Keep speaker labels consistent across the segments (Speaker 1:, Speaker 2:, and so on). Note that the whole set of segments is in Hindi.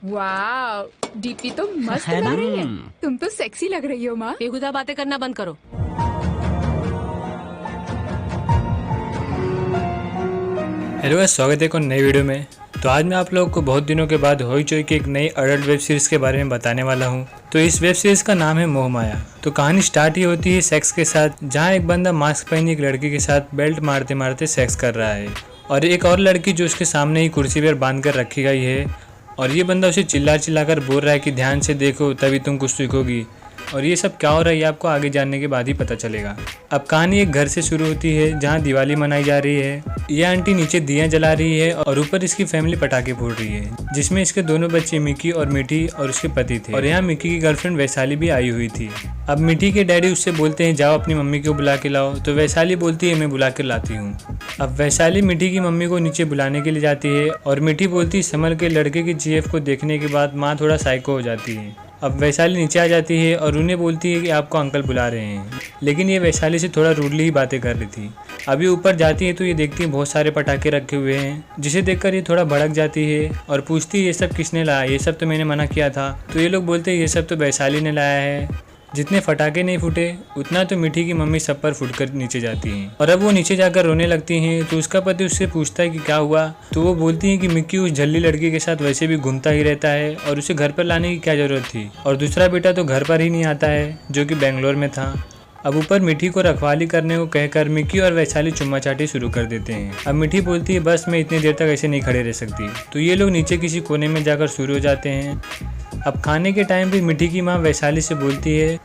Speaker 1: वाह, डीपी तो मस्त
Speaker 2: है
Speaker 1: लग
Speaker 2: ना?
Speaker 1: रही है। तुम तो सेक्सी लग रही हो माँ।
Speaker 3: बेहुदा बातें करना बंद करो।
Speaker 4: हेलो गाइस, स्वागत है एक और नई वीडियो में। तो आज मैं आप लोगों को बहुत दिनों के बाद होईचोई की एक नई अडल्ट वेब सीरीज़ के बारे में बताने वाला हूं। तो इस वेब सीरीज़ का नाम है मोहमाया। तो कहानी स्टार्ट ही होती है सेक्स के साथ, जहां एक बंदा मास्क पहनी एक लड़की के साथ बेल्ट मारते मारते सेक्स कर रहा है और एक और लड़की जो उसके सामने ही कुर्सी पर बांध कर रखी गई है और ये बंदा उसे चिल्ला चिल्ला कर बोल रहा है कि ध्यान से देखो तभी तुम कुछ सीखोगी। और ये सब क्या हो रहा है ये आपको आगे जानने के बाद ही पता चलेगा। अब कहानी एक घर से शुरू होती है जहाँ दिवाली मनाई जा रही है। ये आंटी नीचे दिया जला रही है और ऊपर इसकी फैमिली पटाखे फोड़ रही है, जिसमें इसके दोनों बच्चे मिकी और मिठी और उसके पति थे। और यहाँ मिकी की गर्लफ्रेंड वैशाली भी आई हुई थी। अब मिठी के डैडी उससे बोलते हैं जाओ अपनी मम्मी को बुला के लाओ, तो वैशाली बोलती है मैं बुला कर लाती हूँ। अब वैशाली मिठी की मम्मी को नीचे बुलाने के लिए जाती है और मिठी बोलती है संभल के लड़के की जीएफ को देखने के बाद माँ थोड़ा साइको हो जाती है। अब वैशाली नीचे आ जाती है और उन्हें बोलती है कि आपको अंकल बुला रहे हैं, लेकिन ये वैशाली से थोड़ा रूडली ही बातें कर रही थी। अभी ऊपर जाती है तो ये देखती है बहुत सारे पटाखे रखे हुए हैं, जिसे देखकर ये थोड़ा भड़क जाती है और पूछती है ये सब किसने लाया, ये सब तो मैंने मना किया था। तो ये लोग बोलते हैं ये सब तो वैशाली ने लाया है। जितने फटाके नहीं फूटे उतना तो मिठी की मम्मी सब पर फूटकर नीचे जाती हैं और अब वो नीचे जाकर रोने लगती हैं। तो उसका पति उससे पूछता है कि क्या हुआ, तो वो बोलती है कि मिक्की उस झल्ली लड़की के साथ वैसे भी घूमता ही रहता है और उसे घर पर लाने की क्या ज़रूरत थी, और दूसरा बेटा तो घर पर ही नहीं आता है जो कि बेंगलोर में था। अब ऊपर मिठी को रखवाली करने को कहकर मिक्की और वैशाली चुम्मा चाटी शुरू कर देते हैं। अब मिठी बोलती है बस मैं इतनी देर तक ऐसे नहीं खड़े रह सकती। तो ये लोग नीचे किसी कोने में जाकर शुरू हो जाते हैं। अब खाने के टाइम भी मिठी की माँ वैशाली से बोलती है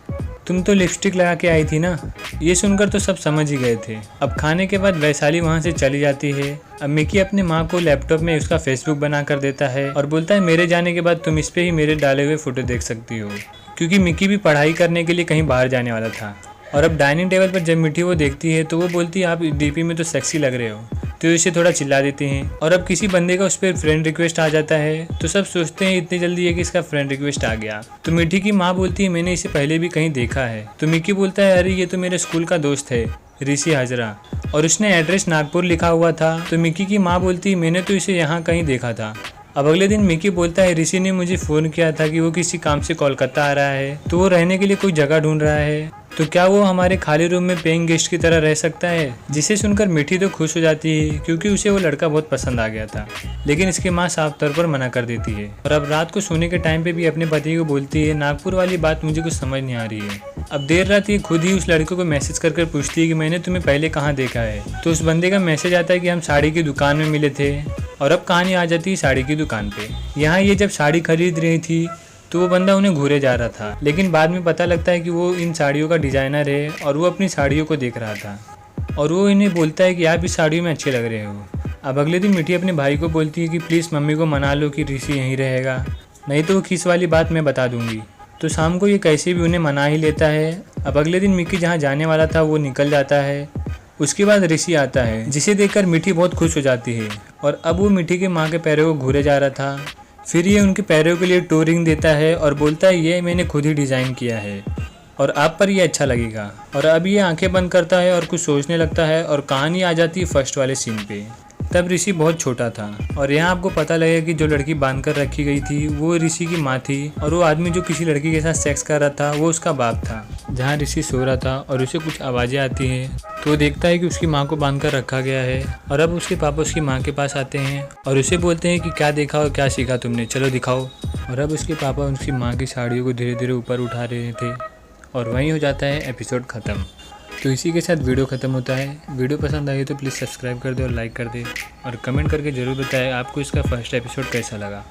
Speaker 4: तुम तो लिपस्टिक लगा के आई थी ना। ये सुनकर तो सब समझ ही गए थे। अब खाने के बाद वैशाली वहाँ से चली जाती है। अब मिकी अपनी माँ को लैपटॉप में उसका फेसबुक बना कर देता है और बोलता है मेरे जाने के बाद तुम इस पे ही मेरे डाले हुए फोटो देख सकती हो, क्योंकि मिकी भी पढ़ाई करने के लिए कहीं बाहर जाने वाला था। और अब डाइनिंग टेबल पर जब मिठी वो देखती है तो वो बोलती है आप डीपी में तो सेक्सी लग रहे हो, तो इसे थोड़ा चिल्ला देते हैं। और अब किसी बंदे का उस पर फ्रेंड रिक्वेस्ट आ जाता है तो सब सोचते हैं इतनी जल्दी है कि इसका फ्रेंड रिक्वेस्ट आ गया। तो मिठी की माँ बोलती है मैंने इसे पहले भी कहीं देखा है। तो मिकी बोलता है अरे ये तो मेरे स्कूल का दोस्त है ऋषि हाजरा, और उसने एड्रेस नागपुर लिखा हुआ था। तो मिकी की माँ बोलती है मैंने तो इसे यहाँ कहीं देखा था। अब अगले दिन मिकी बोलता है ऋषि ने मुझे फ़ोन किया था कि वो किसी काम से कोलकाता आ रहा है, तो वो रहने के लिए कोई जगह ढूंढ रहा है, तो क्या वो हमारे खाली रूम में पेइंग गेस्ट की तरह रह सकता है। जिसे सुनकर मिठी तो खुश हो जाती है क्योंकि उसे वो लड़का बहुत पसंद आ गया था, लेकिन इसकी माँ साफ तौर पर मना कर देती है। और अब रात को सोने के टाइम पे भी अपने पति को बोलती है नागपुर वाली बात मुझे कुछ समझ नहीं आ रही है। अब देर रात ये खुद ही उस लड़के को मैसेज कर पूछती है कि मैंने तुम्हें पहले कहाँ देखा है। तो उस बंदे का मैसेज आता है कि हम साड़ी की दुकान में मिले थे। और अब कहानी आ जाती है साड़ी की दुकान पे। यहाँ ये जब साड़ी खरीद रही थी तो वो बंदा उन्हें घूरे जा रहा था, लेकिन बाद में पता लगता है कि वो इन साड़ियों का डिज़ाइनर है और वो अपनी साड़ियों को देख रहा था और वो इन्हें बोलता है कि आप इस साड़ियों में अच्छे लग रहे हो। अब अगले दिन मिठी अपने भाई को बोलती है कि प्लीज़ मम्मी को मना लो कि ऋषि यहीं रहेगा, नहीं तो वो किस वाली बात मैं बता दूंगी। तो शाम को ये कैसे भी उन्हें मना ही लेता है। अब अगले दिन मिकी जहाँ जाने वाला था वो निकल जाता है। उसके बाद ऋषि आता है, जिसे देखकर मिठी बहुत खुश हो जाती है और अब वो मिठी के माँ के पैरों को घूरे जा रहा था। फिर ये उनके पैरों के लिए टोरिंग देता है और बोलता है ये मैंने खुद ही डिज़ाइन किया है और आप पर ये अच्छा लगेगा। और अब ये आंखें बंद करता है और कुछ सोचने लगता है और कहानी आ जाती है फर्स्ट वाले सीन पे। तब ऋषि बहुत छोटा था और यहाँ आपको पता लगेगा कि जो लड़की बांध कर रखी गई थी वो ऋषि की माँ थी और वो आदमी जो किसी लड़की के साथ सेक्स कर रहा था वो उसका बाप था। जहाँ ऋषि सो रहा था और उसे कुछ आवाज़ें आती हैं तो वो देखता है कि उसकी माँ को बांध कर रखा गया है। और अब उसके पापा उसकी माँ के पास आते हैं और उसे बोलते हैं कि क्या देखा और क्या सीखा तुमने, चलो दिखाओ। और अब उसके पापा उसकी माँ की साड़ियों को धीरे धीरे ऊपर उठा रहे थे और वहीं हो जाता है एपिसोड ख़त्म। तो इसी के साथ वीडियो ख़त्म होता है। वीडियो पसंद आई तो प्लीज़ सब्सक्राइब कर दे और लाइक कर दे और कमेंट करके ज़रूर बताएं आपको इसका फर्स्ट एपिसोड कैसा लगा।